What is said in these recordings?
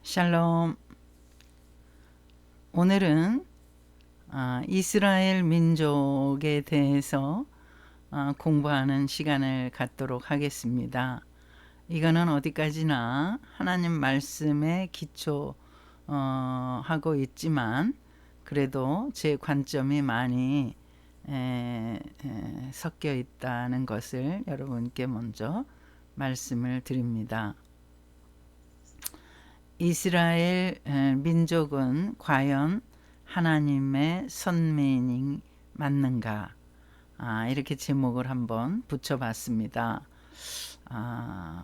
샬롬. 오늘은 이스라엘 민족에 대해서 공부하는 시간을 갖도록 하겠습니다. 이거는 어디까지나 하나님 말씀에 기초 하고 있지만 그래도 제 관점이 많이 섞여 있다는 것을 여러분께 먼저 말씀을 드립니다. 이스라엘 민족은 과연 하나님의 선민이 맞는가? 이렇게 제목을 한번 붙여봤습니다.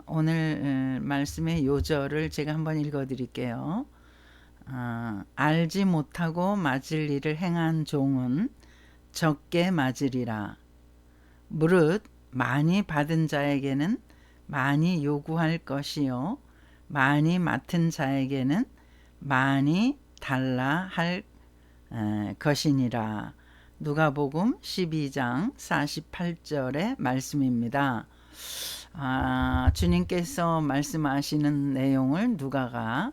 오늘 말씀의 요절을 제가 한번 읽어드릴게요. 알지 못하고 맞을 일을 행한 종은 적게 맞으리라. 무릇 많이 받은 자에게는 많이 요구할 것이요 많이 맡은 자에게는 많이 달라 할 것이니라. 누가복음 12장 48절의 말씀입니다. 주님께서 말씀하시는 내용을 누가가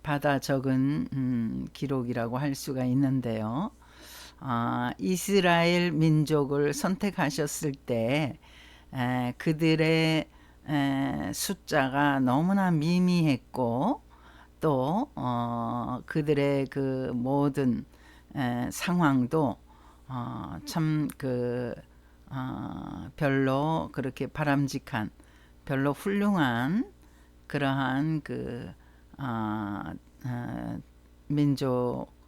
받아 적은 기록이라고 할 수가 있는데요. 이스라엘 민족을 선택하셨을 때 그들의 숫자가 너무나 미미했고 또 그들의 그 모든 상황도 참 별로 그렇게 바람직한 별로 훌륭한 그러한 민족성을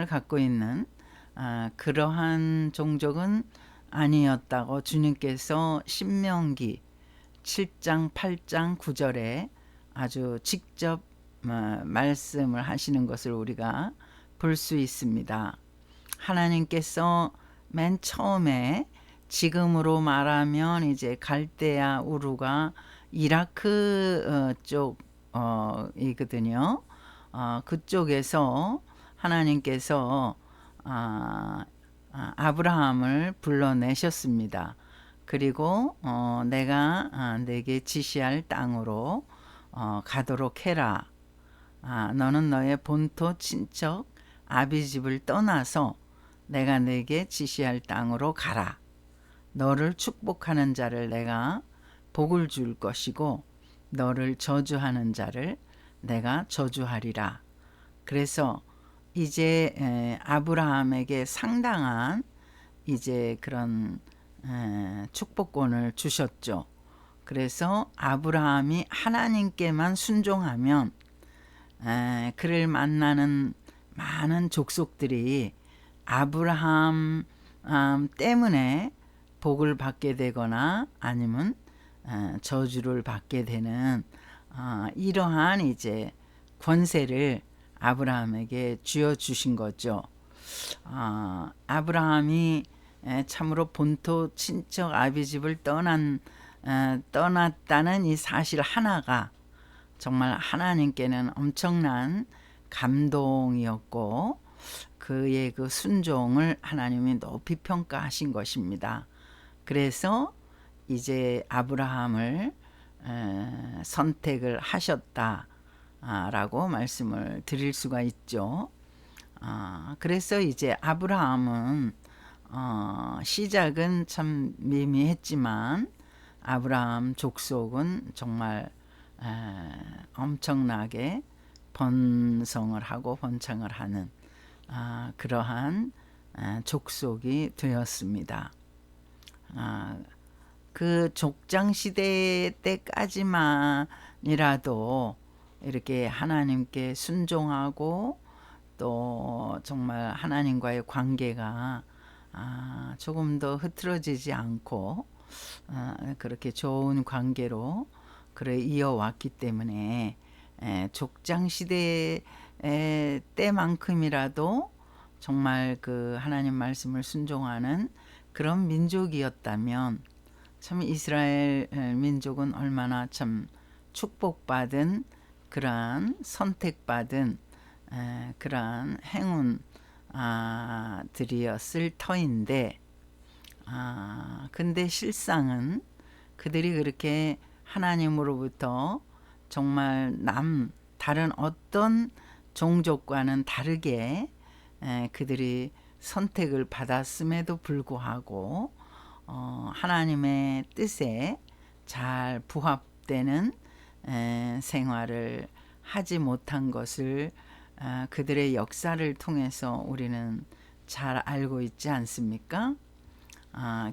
갖고 있는 그러한 종족은 아니었다고 주님께서 신명기 7장 8장 9절에 아주 직접 말씀을 하시는 것을 우리가 볼 수 있습니다. 하나님께서 맨 처음에 지금으로 말하면 이제 갈대아 우루가 이라크 쪽이거든요. 그쪽에서 하나님께서 아브라함을 불러내셨습니다. 그리고 내가 내게 지시할 땅으로 가도록 해라. 너는 너의 본토 친척 아비집을 떠나서 내가 내게 지시할 땅으로 가라. 너를 축복하는 자를 내가 복을 줄 것이고 너를 저주하는 자를 내가 저주하리라. 그래서 이제 아브라함에게 상당한 이제 그런 축복권을 주셨죠. 그래서 아브라함이 하나님께만 순종하면 그를 만나는 많은 족속들이 아브라함 때문에 복을 받게 되거나 아니면 저주를 받게 되는 이러한 이제 권세를 아브라함에게 쥐어 주신 거죠. 아브라함이 참으로 본토 친척 아비집을 떠났다는 이 사실 하나가 정말 하나님께는 엄청난 감동이었고 그의 그 순종을 하나님이 높이 평가하신 것입니다. 그래서 이제 아브라함을 선택을 하셨다라고 말씀을 드릴 수가 있죠. 그래서 이제 아브라함은 시작은 참 미미했지만 아브라함 족속은 정말 엄청나게 번성을 하고 번창을 하는 그러한 족속이 되었습니다. 그 족장 시대 때까지만이라도 이렇게 하나님께 순종하고 또 정말 하나님과의 관계가 조금 더 흐트러지지 않고 그렇게 좋은 관계로 그래 이어왔기 때문에 족장 시대 때만큼이라도 정말 그 하나님 말씀을 순종하는 그런 민족이었다면 참 이스라엘 민족은 얼마나 참 축복받은 그러한 선택받은 그러한 행운들이었을 터인데 근데 실상은 그들이 그렇게 하나님으로부터 정말 다른 어떤 종족과는 다르게 그들이 선택을 받았음에도 불구하고 하나님의 뜻에 잘 부합되는 생활을 하지 못한 것을 그들의 역사를 통해서 우리는 잘 알고 있지 않습니까?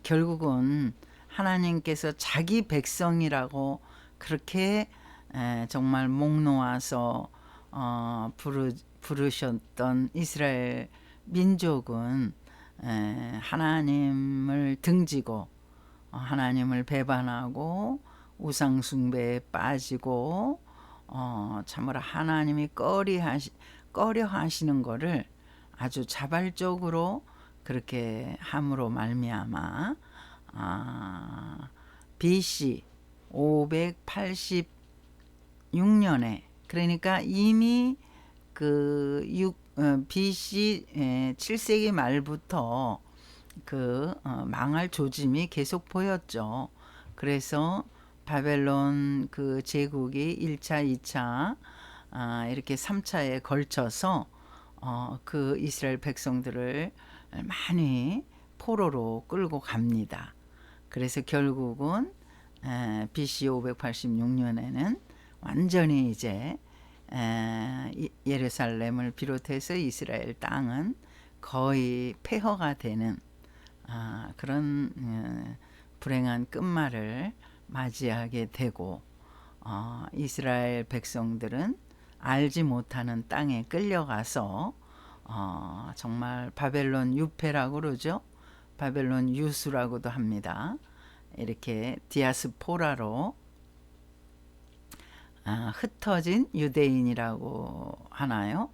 결국은 하나님께서 자기 백성이라고 그렇게 정말 목 놓아서 부르셨던 이스라엘 민족은 하나님을 등지고 하나님을 배반하고 우상 숭배에 빠지고 참으로 하나님이 꺼려 하시는 것을 아주 자발적으로 그렇게 함으로 말미암아 BC 586년에 그러니까 이미 BC 7세기 말부터 망할 조짐이 계속 보였죠. 그래서 바벨론 제국이 1차, 2차 이렇게 3차에 걸쳐서 이스라엘 백성들을 많이 포로로 끌고 갑니다. 그래서 결국은 BC 586년에는 완전히 이제 예루살렘을 비롯해서 이스라엘 땅은 거의 폐허가 되는 그런 불행한 끝말을 맞이하게 되고 이스라엘 백성들은 알지 못하는 땅에 끌려가서 정말 바벨론 유폐라고 그러죠. 바벨론 유수라고도 합니다. 이렇게 디아스포라로 흩어진 유대인이라고 하나요?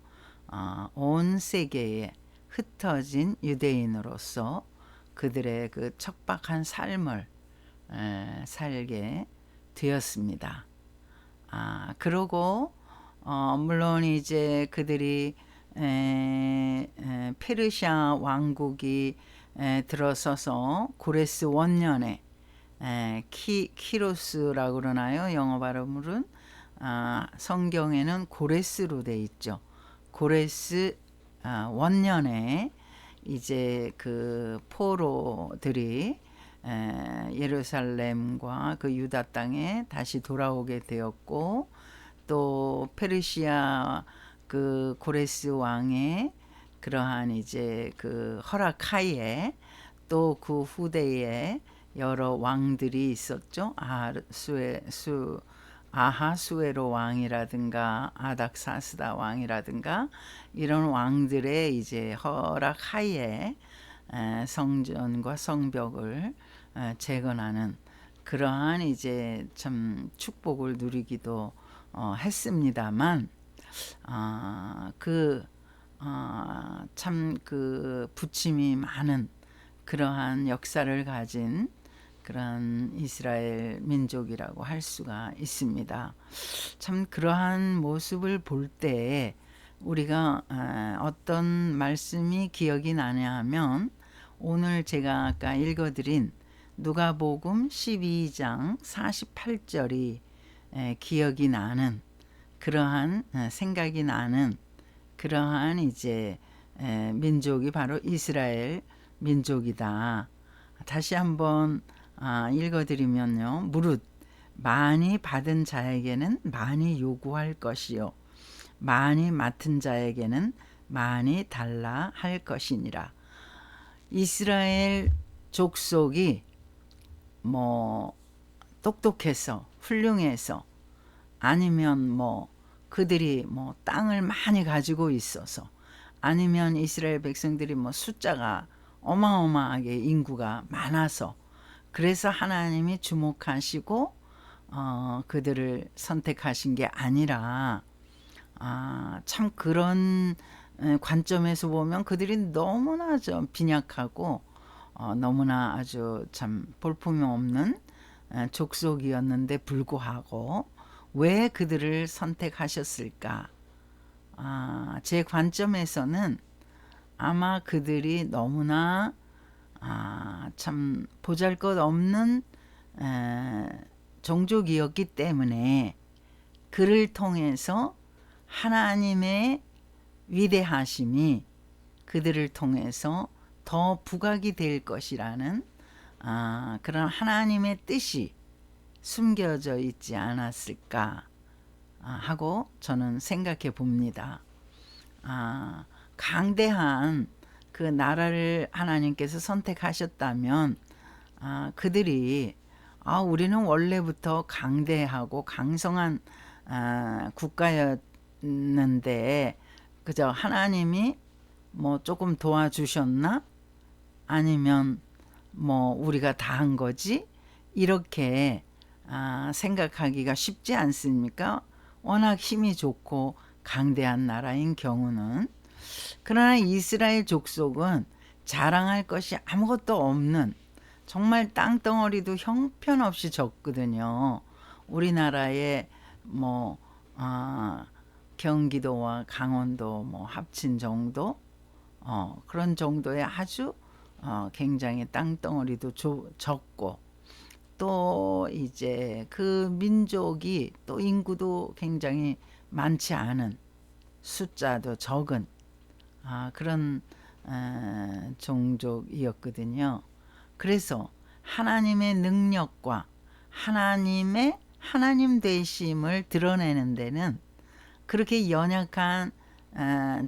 온 세계에 흩어진 유대인으로서 그들의 그 척박한 삶을 살게 되었습니다. 그러고 물론 이제 그들이 페르시아 왕국이 들어서서 고레스 원년에 키로스라고 그러나요? 영어 발음으로는 성경에는 고레스로 돼 있죠. 고레스 원년에 이제 포로들이 예루살렘과 유다 땅에 다시 돌아오게 되었고 또 페르시아 고레스 왕의 그러한 이제 허락하에 또 후대에 여러 왕들이 있었죠. 아하수에로 왕이라든가 아닥사스다 왕이라든가 이런 왕들의 이제 허락하에 성전과 성벽을 재건하는 그러한 이제 참 축복을 누리기도 했습니다만 참 부침이 많은 그러한 역사를 가진 그런 이스라엘 민족이라고 할 수가 있습니다. 참 그러한 모습을 볼 때 우리가 어떤 말씀이 기억이 나냐 하면 오늘 제가 아까 읽어드린 누가복음 12장 48절이 기억이 나는 그러한 생각이 나는 그러한 이제 민족이 바로 이스라엘 민족이다. 다시 한번 읽어드리면요. 무릇 많이 받은 자에게는 많이 요구할 것이요 많이 맡은 자에게는 많이 달라 할 것이니라. 이스라엘 족속이 똑똑해서 훌륭해서 아니면 그들이 땅을 많이 가지고 있어서 아니면 이스라엘 백성들이 숫자가 어마어마하게 인구가 많아서 그래서 하나님이 주목하시고 그들을 선택하신 게 아니라 참 그런 관점에서 보면 그들이 너무나 좀 빈약하고 너무나 아주 참 볼품이 없는 족속이었는데 불구하고 왜 그들을 선택하셨을까? 제 관점에서는 아마 그들이 너무나 참 보잘것없는 종족이었기 때문에 그를 통해서 하나님의 위대하심이 그들을 통해서 더 부각이 될 것이라는 그런 하나님의 뜻이 숨겨져 있지 않았을까 하고 저는 생각해 봅니다. 강대한 그 나라를 하나님께서 선택하셨다면 그들이 우리는 원래부터 강대하고 강성한 국가였는데 그저 하나님이 뭐 조금 도와주셨나? 아니면 뭐 우리가 다 한 거지? 이렇게 생각하기가 쉽지 않습니까? 워낙 힘이 좋고 강대한 나라인 경우는. 그러나 이스라엘 족속은 자랑할 것이 아무것도 없는 정말 땅덩어리도 형편없이 적거든요. 우리나라의 뭐 경기도와 강원도 뭐 합친 정도 그런 정도의 아주 굉장히 땅덩어리도 적고 또 이제 그 민족이 또 인구도 굉장히 많지 않은 숫자도 적은 그런 종족이었거든요. 그래서 하나님의 능력과 하나님 되심을 드러내는 데는 그렇게 연약한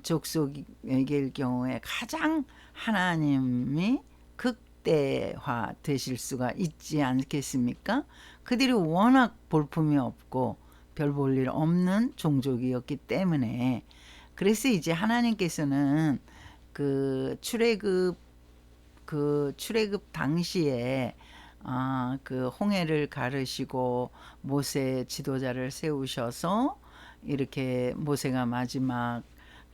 족속일 경우에 가장 하나님이 극대화 되실 수가 있지 않겠습니까? 그들이 워낙 볼품이 없고 별 볼 일 없는 종족이었기 때문에 그래서 이제 하나님께서는 그 출애굽 당시에 그 홍해를 가르시고 모세 지도자를 세우셔서 이렇게 모세가 마지막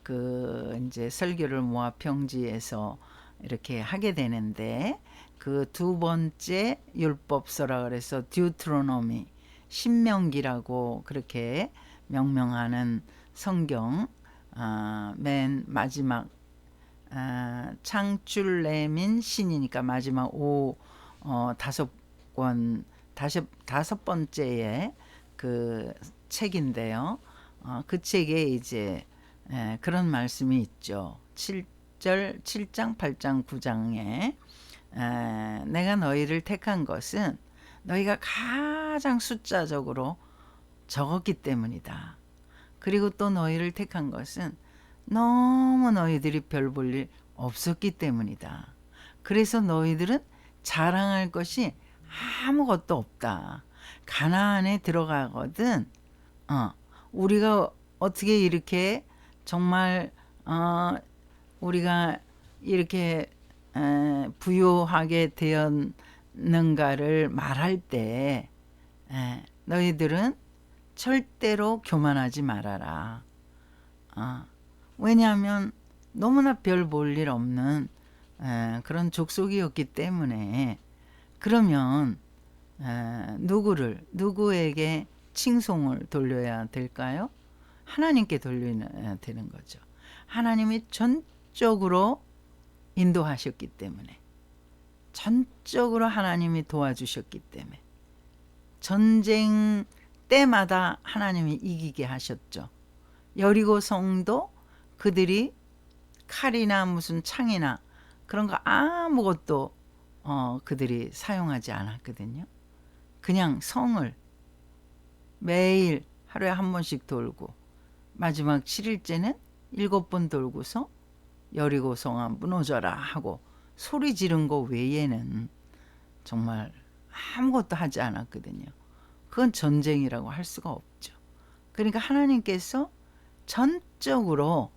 그 이제 설교를 모압 평지에서 이렇게 하게 되는데 그 두 번째 율법서라 그래서 듀트로노미 신명기라고 그렇게 명명하는 성경 맨 마지막 창출레민 신이니까 마지막 다섯 번째의 그 책인데요. 그 책에 이제 그런 말씀이 있죠. 7장, 8장, 9장에 내가 너희를 택한 것은 너희가 가장 숫자적으로 적었기 때문이다. 그리고 또 너희를 택한 것은 너무 너희들이 별 볼 일 없었기 때문이다. 그래서 너희들은 자랑할 것이 아무것도 없다. 가나안에 들어가거든 우리가 어떻게 이렇게 정말 우리가 이렇게 부유하게 되었는가를 말할 때 너희들은 절대로 교만하지 말아라. 왜냐하면 너무나 별 볼 일 없는 그런 족속이었기 때문에 그러면 누구에게 칭송을 돌려야 될까요? 하나님께 돌려야 되는 거죠. 하나님이 전적으로 인도하셨기 때문에 전적으로 하나님이 도와주셨기 때문에 전쟁 때마다 하나님이 이기게 하셨죠. 여리고 성도 그들이 칼이나 무슨 창이나 그런 거 아무것도 그들이 사용하지 않았거든요. 그냥 성을 매일 하루에 한 번씩 돌고 마지막 7일째는 7번 돌고서 여리고 성아 무너져라 하고 소리 지른 거 외에는 정말 아무것도 하지 않았거든요. 그건 전쟁이라고 할 수가 없죠. 그러니까 하나님께서 전적으로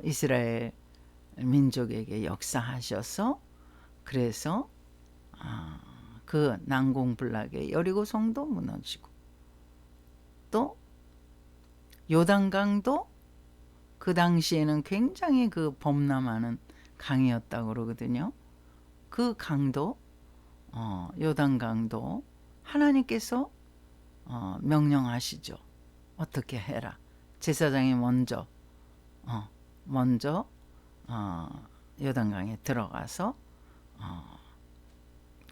이스라엘 민족에게 역사하셔서 그래서 그 난공불락의 여리고 성도 무너지고 또 요단강도 그 당시에는 굉장히 그 범람하는 강이었다고 그러거든요. 그 강도 요단강도 하나님께서 명령하시죠. 어떻게 해라. 제사장이 먼저 요단강에 들어가서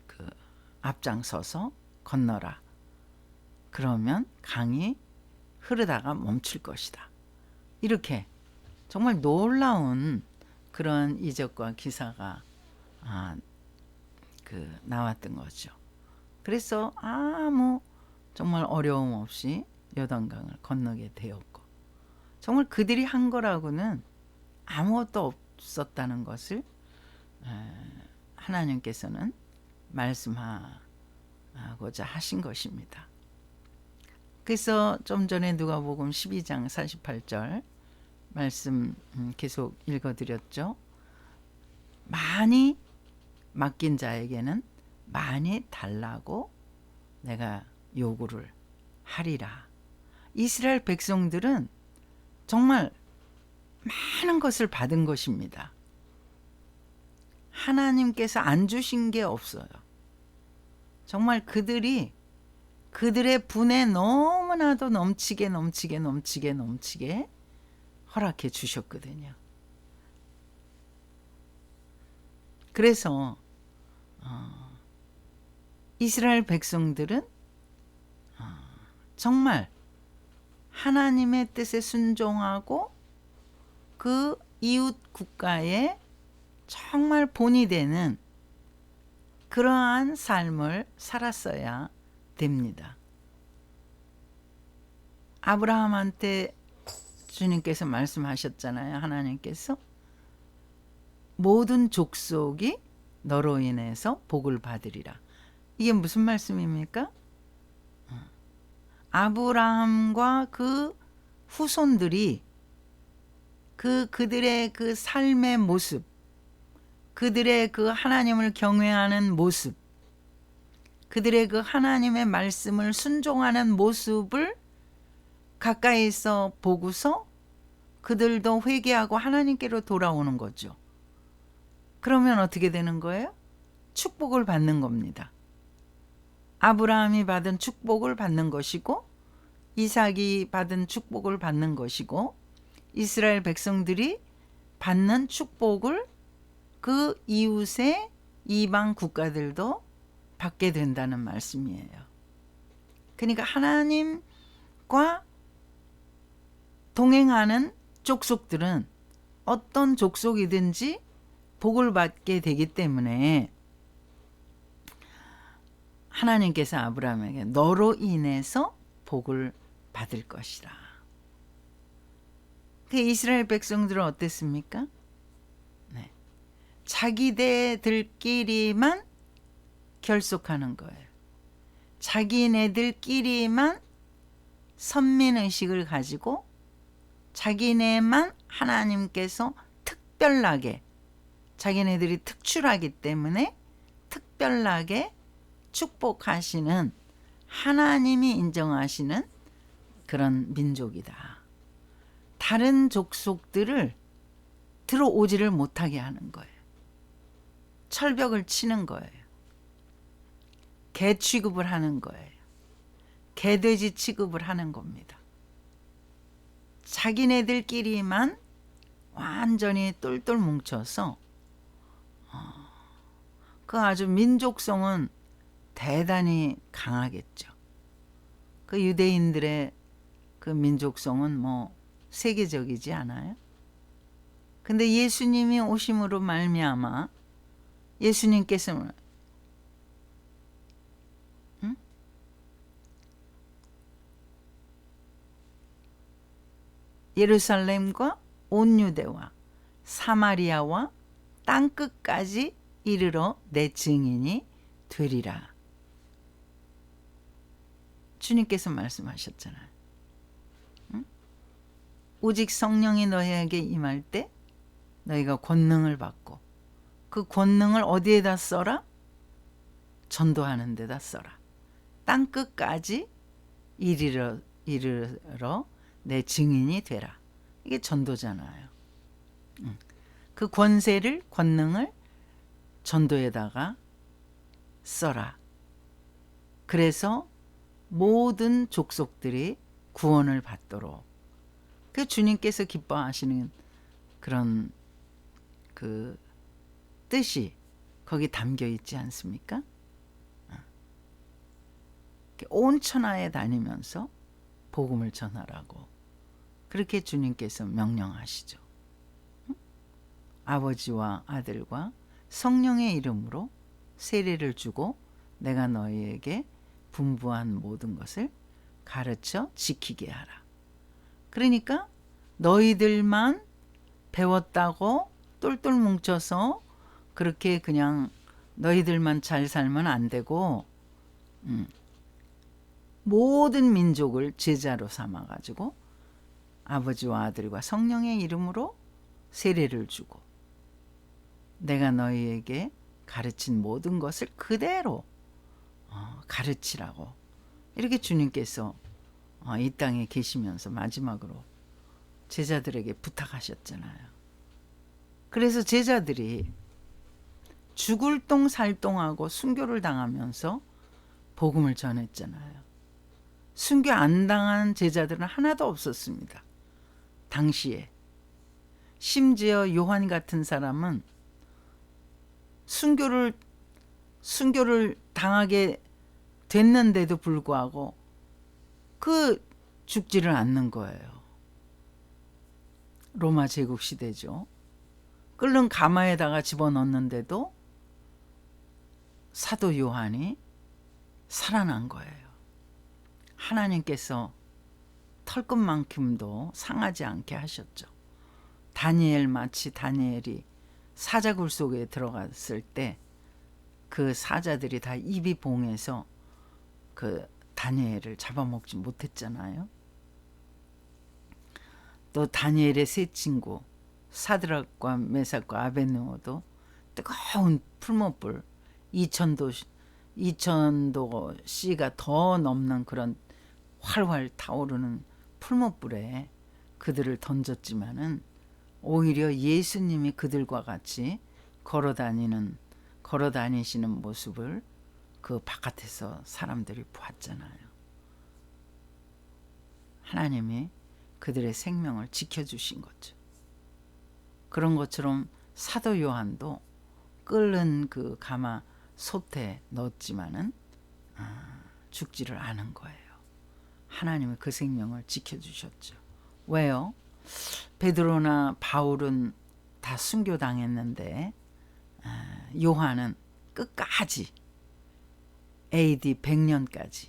그 앞장서서 건너라. 그러면 강이 흐르다가 멈출 것이다. 이렇게 정말 놀라운 그런 이적과 기사가 나왔던 거죠. 그래서 아무 정말 어려움 없이 요단강을 건너게 되었고, 정말 그들이 한 거라고는 아무것도 없었다는 것을 하나님께서는 말씀하고자 하신 것입니다. 그래서 좀 전에 누가복음 12장 48절 말씀 계속 읽어드렸죠. 많이 맡긴 자에게는 많이 달라고 내가 요구를 하리라. 이스라엘 백성들은 정말 많은 것을 받은 것입니다. 하나님께서 안 주신 게 없어요. 정말 그들의 분에 너무나도 넘치게 허락해 주셨거든요. 그래서 이스라엘 백성들은 정말 하나님의 뜻에 순종하고 그 이웃 국가에 정말 본이 되는 그러한 삶을 살았어야 됩니다. 아브라함한테 주님께서 말씀하셨잖아요. 하나님께서 모든 족속이 너로 인해서 복을 받으리라. 이게 무슨 말씀입니까? 아브라함과 그 후손들이 그들의 그 삶의 모습, 그들의 그 하나님을 경외하는 모습, 그들의 그 하나님의 말씀을 순종하는 모습을 가까이서 보고서 그들도 회개하고 하나님께로 돌아오는 거죠. 그러면 어떻게 되는 거예요? 축복을 받는 겁니다. 아브라함이 받은 축복을 받는 것이고, 이삭이 받은 축복을 받는 것이고, 이스라엘 백성들이 받는 축복을 그 이웃의 이방 국가들도 받게 된다는 말씀이에요. 그러니까 하나님과 동행하는 족속들은 어떤 족속이든지 복을 받게 되기 때문에 하나님께서 아브라함에게 너로 인해서 복을 받을 것이라. 그 이스라엘 백성들은 어땠습니까? 네. 자기네들끼리만 결속하는 거예요. 자기네들끼리만 선민의식을 가지고 자기네만 하나님께서 특별하게, 자기네들이 특출하기 때문에 특별하게 축복하시는, 하나님이 인정하시는 그런 민족이다. 다른 족속들을 들어오지를 못하게 하는 거예요. 철벽을 치는 거예요. 개 취급을 하는 거예요. 개돼지 취급을 하는 겁니다. 자기네들끼리만 완전히 똘똘 뭉쳐서 그 아주 민족성은 대단히 강하겠죠. 그 유대인들의 그 민족성은 뭐 세계적이지 않아요? 근데 예수님이 오심으로 말미암아 예수님께서 예루살렘과 온 유대와 사마리아와 땅끝까지 이르러 내 증인이 되리라. 주님께서 말씀하셨잖아요. 오직 성령이 너희에게 임할 때 너희가 권능을 받고, 그 권능을 어디에다 써라? 전도하는 데다 써라. 땅끝까지 이르러 내 증인이 되라. 이게 전도잖아요. 그 권능을 전도에다가 써라. 그래서 모든 족속들이 구원을 받도록. 그 주님께서 기뻐하시는 그런 그 뜻이 거기 담겨 있지 않습니까? 온 천하에 다니면서 복음을 전하라고 그렇게 주님께서 명령하시죠. 아버지와 아들과 성령의 이름으로 세례를 주고 내가 너희에게 분부한 모든 것을 가르쳐 지키게 하라. 그러니까 너희들만 배웠다고 똘똘 뭉쳐서 그렇게 그냥 너희들만 잘 살면 안 되고 모든 민족을 제자로 삼아가지고 아버지와 아들과 성령의 이름으로 세례를 주고 내가 너희에게 가르친 모든 것을 그대로 가르치라고 이렇게 주님께서 이 땅에 계시면서 마지막으로 제자들에게 부탁하셨잖아요. 그래서 제자들이 죽을 똥 살똥하고 순교를 당하면서 복음을 전했잖아요. 순교 안 당한 제자들은 하나도 없었습니다. 당시에. 심지어 요한 같은 사람은 순교를 당하게 됐는데도 불구하고 죽지를 않는 거예요. 로마 제국 시대죠. 끓는 가마에다가 집어넣는데도 사도 요한이 살아난 거예요. 하나님께서 털끝만큼도 상하지 않게 하셨죠. 마치 다니엘이 사자굴 속에 들어갔을 때 그 사자들이 다 입이 봉해서 그 다니엘을 잡아먹지 못했잖아요. 또 다니엘의 세 친구 사드락과 메삭과 아벳느고도 뜨거운 풀무불 2000도 씨가 더 넘는 그런 활활 타오르는 풀무불에 그들을 던졌지만은 오히려 예수님이 그들과 같이 걸어다니시는 모습을 그 바깥에서 사람들이 보았잖아요. 하나님이 그들의 생명을 지켜주신 거죠. 그런 것처럼 사도 요한도 끓는 그 가마 솥에 넣었지만은 죽지를 않은 거예요. 하나님이 그 생명을 지켜주셨죠. 왜요? 베드로나 바울은 다 순교당했는데 요한은 끝까지 AD 100년까지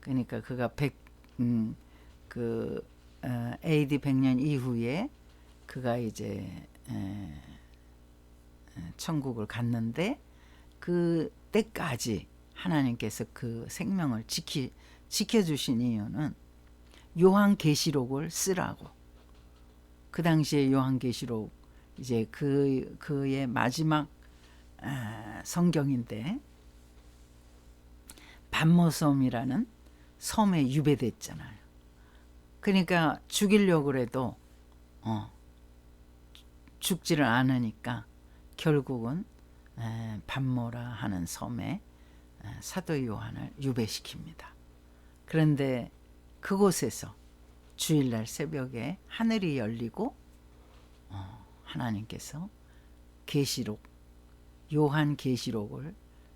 그러니까 그가 AD 100년 이후에 그가 이제 천국을 갔는데 그 때까지 하나님께서 그 생명을 지켜주신 이유는 요한계시록을 쓰라고. 그 당시에 요한계시록 이제 그의 마지막 성경인데 반모섬이라는 섬에 유배됐잖아요. 그러니까 죽이려고 해도 죽지를 않으니까 결국은 반모라 하는 섬에 사도 요한을 유배시킵니다. 그런데 그곳에서 주일날 새벽에 하늘이 열리고 하나님께서 요한 계시록을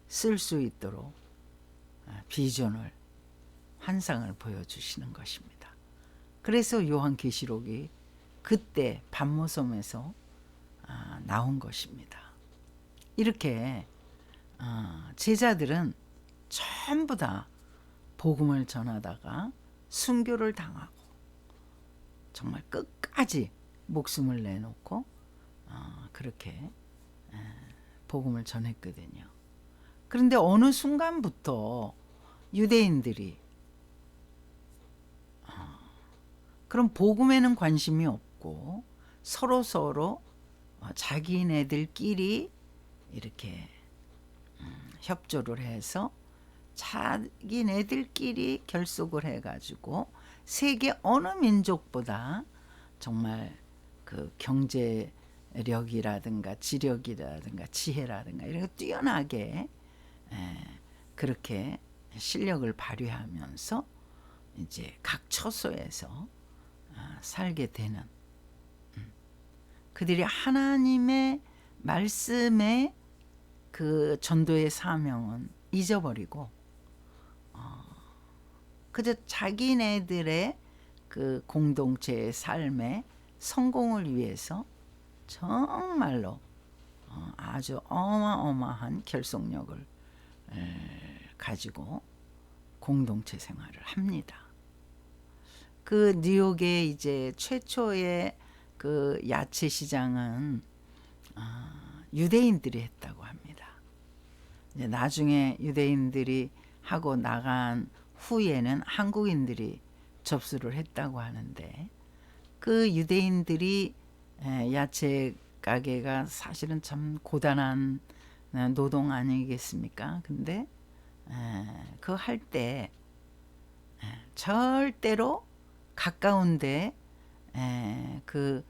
쓸 수 있도록 비전을 환상을 보여주시는 것입니다. 그래서 요한 계시록이 그때 반모섬에서 나온 것입니다. 이렇게 제자들은 전부 다 복음을 전하다가 순교를 당하고 정말 끝까지 목숨을 내놓고 그렇게 복음을 전했거든요. 그런데 어느 순간부터 유대인들이 그럼 복음에는 관심이 없고 서로 자기네들끼리 이렇게 협조를 해서 자기네들끼리 결속을 해가지고 세계 어느 민족보다 정말 그 경제력이라든가 지력이라든가 지혜라든가 이런 거 뛰어나게 그렇게 실력을 발휘하면서 이제 각 처소에서 살게 되는 그들이 하나님의 말씀의 그 전도의 사명은 잊어버리고 그저 자기네들의 그 공동체의 삶의 성공을 위해서 정말로 아주 어마어마한 결속력을 가지고 공동체 생활을 합니다. 그 뉴욕의 이제 최초의 그 야채 시장은 유대인들이 했다고 합니다. 이제 나중에 유대인들이 하고 나간 후에는 한국인들이 접수를 했다고 하는데, 그 유대인들이 야채 가게가 사실은 참 고단한 노동 아니겠습니까? 근데 그거 할 때 절대로 가까운데 그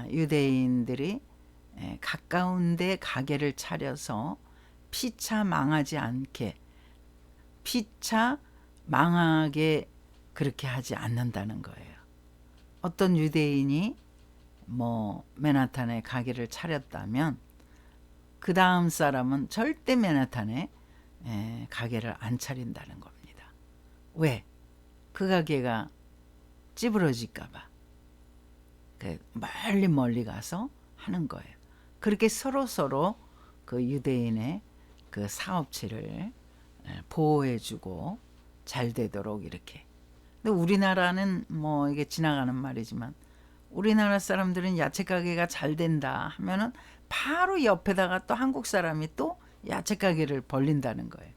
유대인들이 가까운데 가게를 차려서 피차 망하지 않게, 피차 망하게 그렇게 하지 않는다는 거예요. 어떤 유대인이 뭐 맨하탄에 가게를 차렸다면 그 다음 사람은 절대 맨하탄에 가게를 안 차린다는 겁니다. 왜? 그 가게가 찌부러질까봐 멀리 가서 하는 거예요. 그렇게 서로 그 유대인의 그 사업체를 보호해주고 잘 되도록 이렇게. 근데 우리나라는 뭐 이게 지나가는 말이지만, 우리나라 사람들은 야채 가게가 잘 된다 하면은 바로 옆에다가 또 한국 사람이 또 야채 가게를 벌린다는 거예요.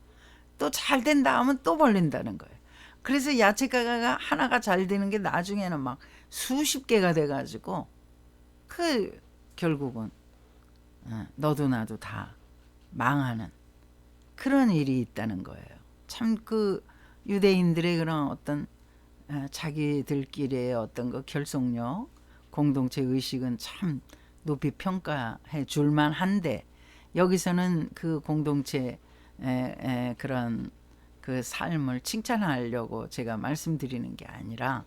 또 잘 된다 하면 또 벌린다는 거예요. 그래서 야채 가게가 하나가 잘 되는 게 나중에는 막 수십 개가 돼가지고 그 결국은 너도 나도 다 망하는 그런 일이 있다는 거예요. 참 그 유대인들의 그런 어떤 자기들끼리의 어떤 그 결속력, 공동체 의식은 참 높이 평가해 줄만 한데, 여기서는 그 공동체 그런 그 삶을 칭찬하려고 제가 말씀드리는 게 아니라,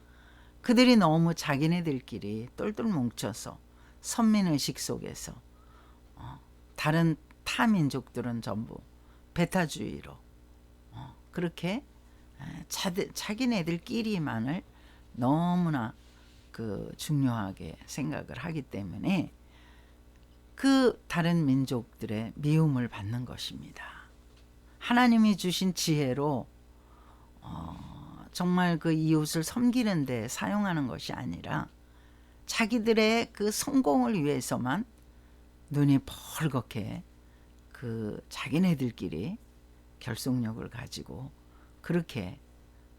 그들이 너무 자기네들끼리 똘똘 뭉쳐서 선민의식 속에서 다른 타민족들은 전부 배타주의로 그렇게 자기네들끼리만을 너무나 그 중요하게 생각을 하기 때문에 그 다른 민족들의 미움을 받는 것입니다. 하나님이 주신 지혜로 정말 그 이웃을 섬기는 데 사용하는 것이 아니라 자기들의 그 성공을 위해서만 눈이 벌겋게 그 자기네들끼리 결속력을 가지고 그렇게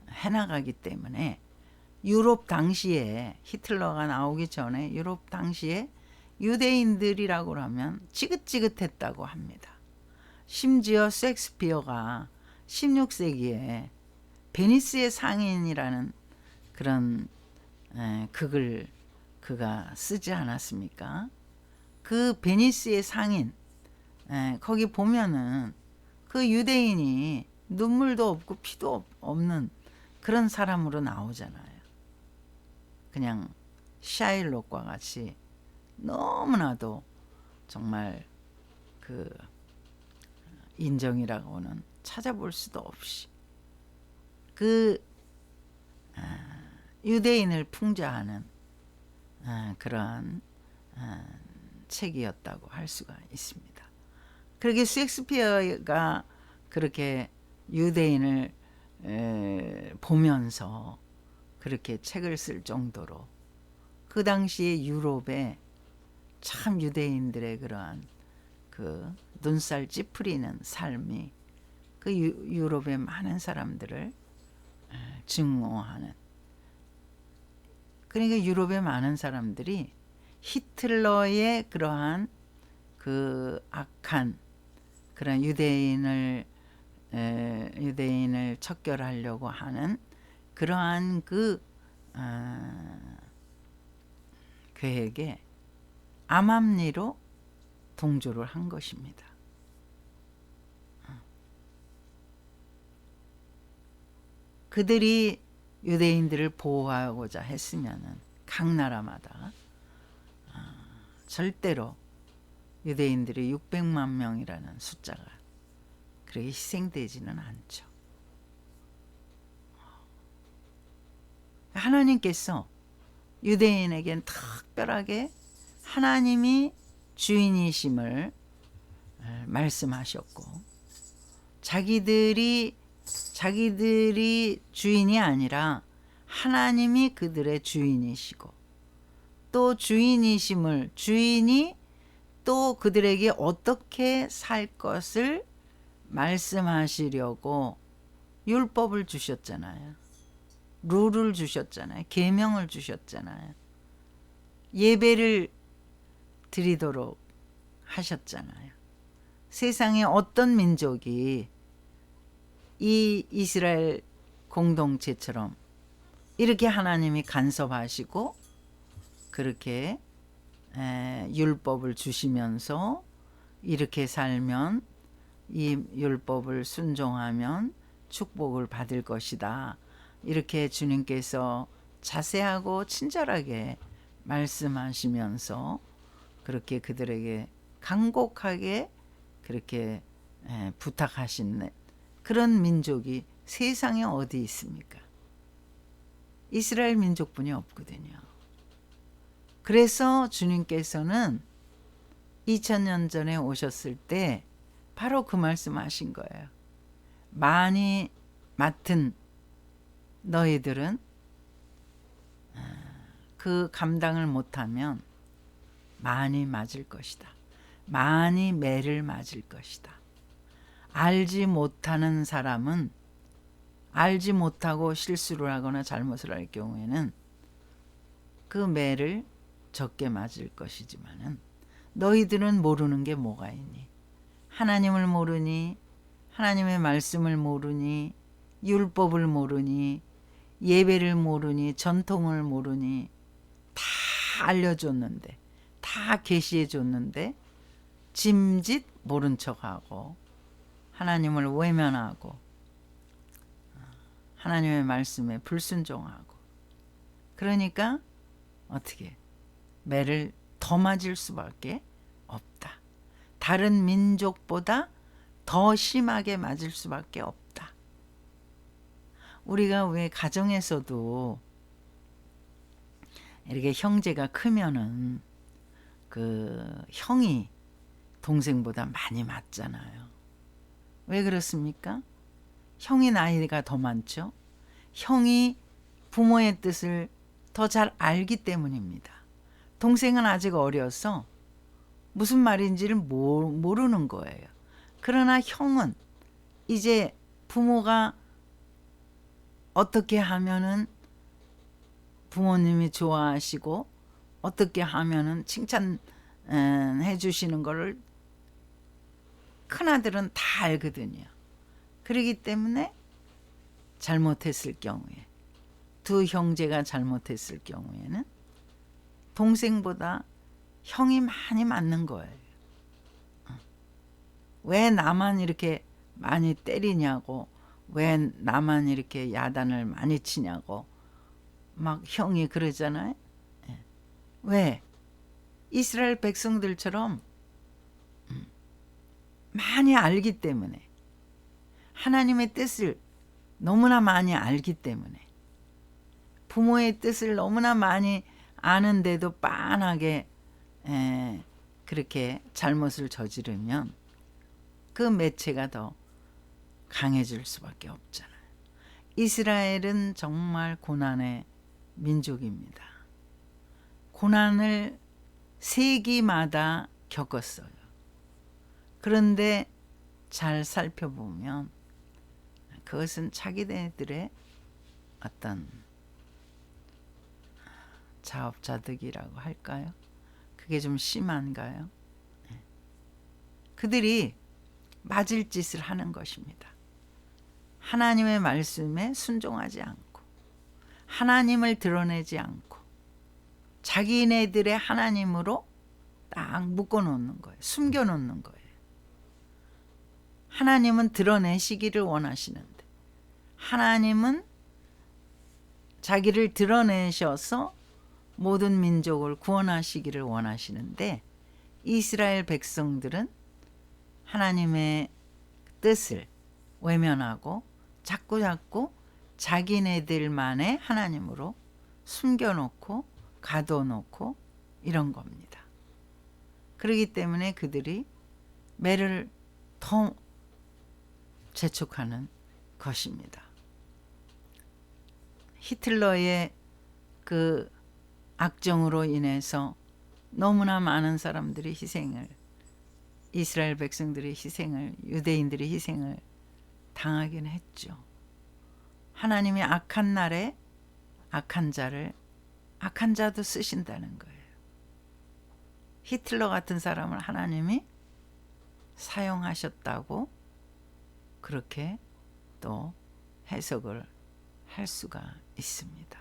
해나가기 때문에, 유럽 당시에 히틀러가 나오기 전에 유럽 당시에 유대인들이라고 하면 지긋지긋했다고 합니다. 심지어 셰익스피어가 16세기에 베니스의 상인이라는 그런 극을 그가 쓰지 않았습니까? 그 베니스의 상인, 거기 보면은 그 유대인이 눈물도 없고 피도 없는 그런 사람으로 나오잖아요. 그냥 샤일록과 같이 너무나도 정말 그 인정이라고는 찾아볼 수도 없이 그 유대인을 풍자하는 그러한 책이었다고 할 수가 있습니다. 그렇게 셰익스피어가 그렇게 유대인을 보면서 그렇게 책을 쓸 정도로 그 당시에 유럽에 참 유대인들의 그러한 그 눈살 찌푸리는 삶이 그 유럽의 많은 사람들을 증오하는, 그러니까 유럽의 많은 사람들이 히틀러의 그러한 그 악한 그런 유대인을 척결하려고 하는 그러한 그 계획에 암암리로 동조를 한 것입니다. 그들이 유대인들을 보호하고자 했으면은 각 나라마다 절대로 유대인들이 600만 명이라는 숫자가 그렇게 희생되지는 않죠. 하나님께서 유대인에겐 특별하게 하나님이 주인이심을 말씀하셨고, 자기들이 주인이 아니라 하나님이 그들의 주인이시고, 또 주인이 또 그들에게 어떻게 살 것을 말씀하시려고 율법을 주셨잖아요. 룰을 주셨잖아요. 계명을 주셨잖아요. 예배를 드리도록 하셨잖아요. 세상에 어떤 민족이 이 이스라엘 공동체처럼 이렇게 하나님이 간섭하시고 그렇게 율법을 주시면서 이렇게 살면, 이 율법을 순종하면 축복을 받을 것이다, 이렇게 주님께서 자세하고 친절하게 말씀하시면서 그렇게 그들에게 간곡하게 그렇게 부탁하신 그런 민족이 세상에 어디 있습니까? 이스라엘 민족뿐이 없거든요. 그래서 주님께서는 2000년 전에 오셨을 때 바로 그 말씀하신 거예요. 많이 맡은 너희들은 그 감당을 못하면 많이 맞을 것이다. 많이 매를 맞을 것이다. 알지 못하는 사람은 알지 못하고 실수를 하거나 잘못을 할 경우에는 그 매를 적게 맞을 것이지만은, 너희들은 모르는 게 뭐가 있니? 하나님을 모르니, 하나님의 말씀을 모르니, 율법을 모르니, 예배를 모르니, 전통을 모르니, 다 알려줬는데, 다 계시해 줬는데 짐짓 모른 척하고 하나님을 외면하고 하나님의 말씀에 불순종하고, 그러니까 어떻게 매를 더 맞을 수밖에 없다. 다른 민족보다 더 심하게 맞을 수밖에 없다. 우리가 왜 가정에서도 이렇게 형제가 크면은 그 형이 동생보다 많이 맞잖아요. 왜 그렇습니까? 형이 나이가 더 많죠. 형이 부모의 뜻을 더 잘 알기 때문입니다. 동생은 아직 어려서 무슨 말인지를 모르는 거예요. 그러나 형은 이제 부모가 어떻게 하면은 부모님이 좋아하시고 어떻게 하면은 칭찬해 주시는 거를 큰아들은 다 알거든요. 그렇기 때문에 잘못했을 경우에, 두 형제가 잘못했을 경우에는 동생보다 형이 많이 맞는 거예요. 왜 나만 이렇게 많이 때리냐고, 왜 나만 이렇게 야단을 많이 치냐고 막 형이 그러잖아요. 왜? 이스라엘 백성들처럼 많이 알기 때문에, 하나님의 뜻을 너무나 많이 알기 때문에, 부모의 뜻을 너무나 많이 아는데도 빤하게 그렇게 잘못을 저지르면 그 매체가 더 강해질 수밖에 없잖아요. 이스라엘은 정말 고난의 민족입니다. 고난을 세기마다 겪었어요. 그런데 잘 살펴보면 그것은 자기네들의 어떤 자업자득이라고 할까요? 그게 좀 심한가요? 그들이 맞을 짓을 하는 것입니다. 하나님의 말씀에 순종하지 않고, 하나님을 드러내지 않고, 자기네들의 하나님으로 딱 묶어놓는 거예요. 숨겨놓는 거예요. 하나님은 드러내시기를 원하시는데, 하나님은 자기를 드러내셔서 모든 민족을 구원하시기를 원하시는데, 이스라엘 백성들은 하나님의 뜻을 외면하고 자꾸 자기네들만의 하나님으로 숨겨놓고 가둬놓고 이런 겁니다. 그렇기 때문에 그들이 매를 더 재촉하는 것입니다. 히틀러의 그 악정으로 인해서 너무나 많은 사람들이 희생을, 이스라엘 백성들이 희생을, 유대인들이 희생을 당하긴 했죠. 하나님이 악한 날에 악한 자도 쓰신다는 거예요. 히틀러 같은 사람을 하나님이 사용하셨다고 그렇게 또 해석을 할 수가 있습니다.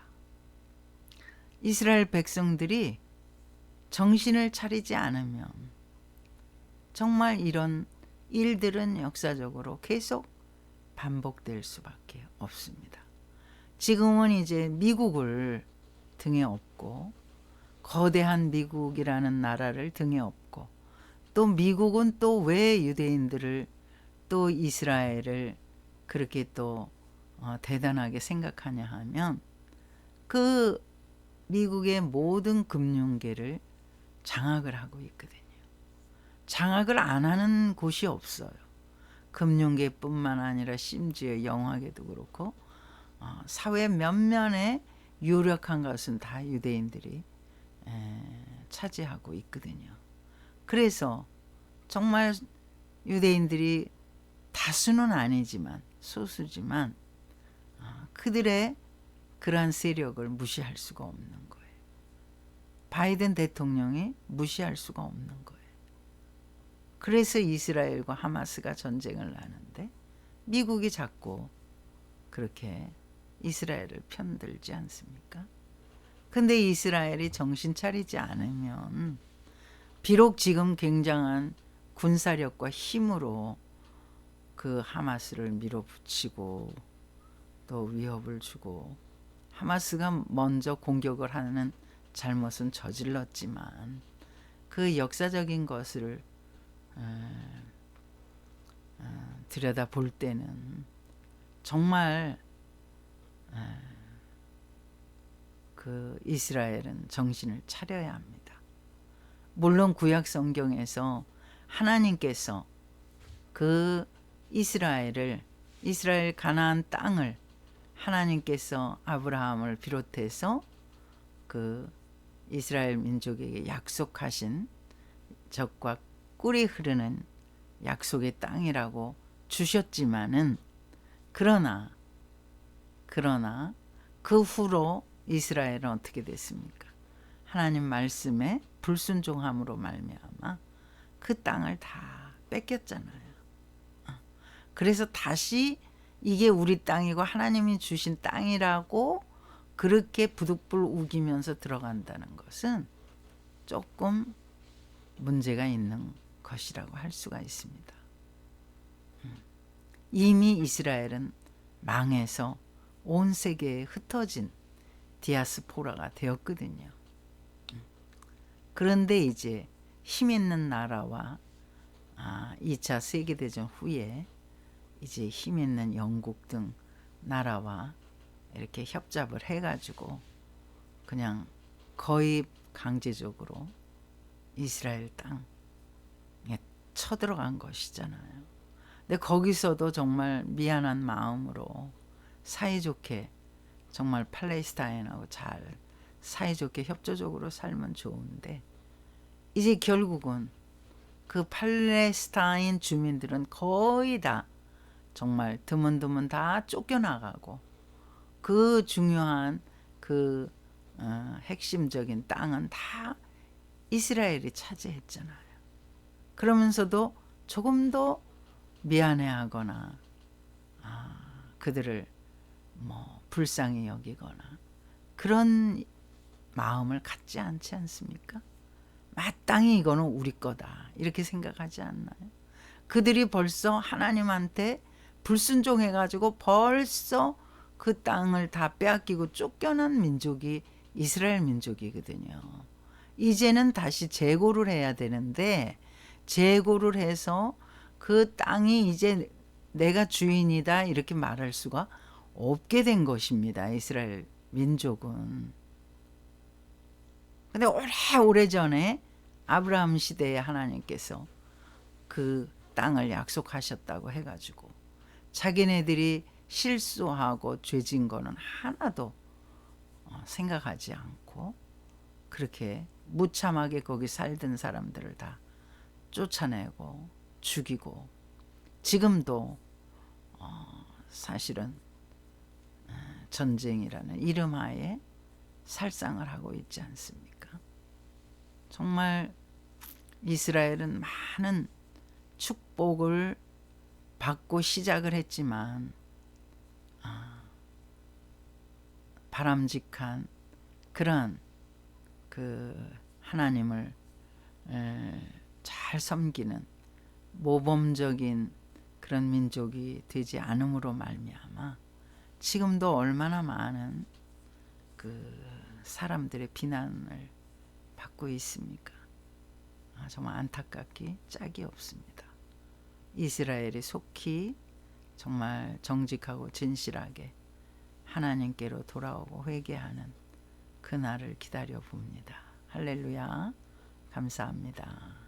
이스라엘 백성들이 정신을 차리지 않으면 정말 이런 일들은 역사적으로 계속 반복될 수밖에 없습니다. 지금은 이제 미국을 등에 업고, 거대한 미국이라는 나라를 등에 업고, 또 미국은 또 왜 유대인들을, 또 이스라엘을 그렇게 또 대단하게 생각하냐 하면, 그 미국의 모든 금융계를 장악을 하고 있거든요. 장악을 안 하는 곳이 없어요. 금융계뿐만 아니라 심지어 영화계도 그렇고 사회 면면에 유력한 것은 다 유대인들이 차지하고 있거든요. 그래서 정말 유대인들이 다수는 아니지만 소수지만 그들의 그러한 세력을 무시할 수가 없는 거예요. 바이든 대통령이 무시할 수가 없는 거예요. 그래서 이스라엘과 하마스가 전쟁을 하는데 미국이 자꾸 그렇게 이스라엘을 편들지 않습니까? 근데 이스라엘이 정신 차리지 않으면 비록 지금 굉장한 군사력과 힘으로 그 하마스를 밀어붙이고 또 위협을 주고, 하마스가 먼저 공격을 하는 잘못은 저질렀지만 그 역사적인 것을 들여다 볼 때는 정말 그 이스라엘은 정신을 차려야 합니다. 물론 구약 성경에서 하나님께서 그 이스라엘 가나안 땅을 하나님께서 아브라함을 비롯해서 그 이스라엘 민족에게 약속하신 적과 꿀이 흐르는 약속의 땅이라고 주셨지만은 그러나 그 후로 이스라엘은 어떻게 됐습니까? 하나님 말씀에 불순종함으로 말미암아 그 땅을 다 뺏겼잖아요. 그래서 다시 이게 우리 땅이고 하나님이 주신 땅이라고 그렇게 부득불 우기면서 들어간다는 것은 조금 문제가 있는 것이라고 할 수가 있습니다. 이미 이스라엘은 망해서 온 세계에 흩어진 디아스포라가 되었거든요. 그런데 이제 힘 있는 나라와 2차 세계대전 후에 이제 힘 있는 영국 등 나라와 이렇게 협잡을 해가지고 그냥 거의 강제적으로 이스라엘 땅에 쳐들어간 것이잖아요. 근데 거기서도 정말 미안한 마음으로 사이좋게 정말 팔레스타인하고 잘 사이좋게 협조적으로 살면 좋은데 이제 결국은 그 팔레스타인 주민들은 거의 다 정말 드문드문 다 쫓겨나가고 그 중요한 그 핵심적인 땅은 다 이스라엘이 차지했잖아요. 그러면서도 조금도 미안해하거나 그들을 뭐 불쌍히 여기거나 그런 마음을 갖지 않지 않습니까? 마땅히 이거는 우리 거다 이렇게 생각하지 않나요? 그들이 벌써 하나님한테 불순종해가지고 벌써 그 땅을 다 빼앗기고 쫓겨난 민족이 이스라엘 민족이거든요. 이제는 다시 재고를 해야 되는데 재고를 해서 그 땅이 이제 내가 주인이다 이렇게 말할 수가 없게 된 것입니다. 이스라엘 민족은. 근데 오래 전에 아브라함 시대에 하나님께서 그 땅을 약속하셨다고 해가지고 자기네들이 실수하고 죄진 거는 하나도 생각하지 않고 그렇게 무참하게 거기 살던 사람들을 다 쫓아내고 죽이고 지금도 사실은 전쟁이라는 이름하에 살상을 하고 있지 않습니까? 정말 이스라엘은 많은 축복을 받고 시작을 했지만 바람직한 그런 그 하나님을 잘 섬기는 모범적인 그런 민족이 되지 않음으로 말미암아 지금도 얼마나 많은 그 사람들의 비난을 받고 있습니까? 정말 안타깝기 짝이 없습니다. 이스라엘이 속히 정말 정직하고 진실하게 하나님께로 돌아오고 회개하는 그날을 기다려 봅니다. 할렐루야. 감사합니다.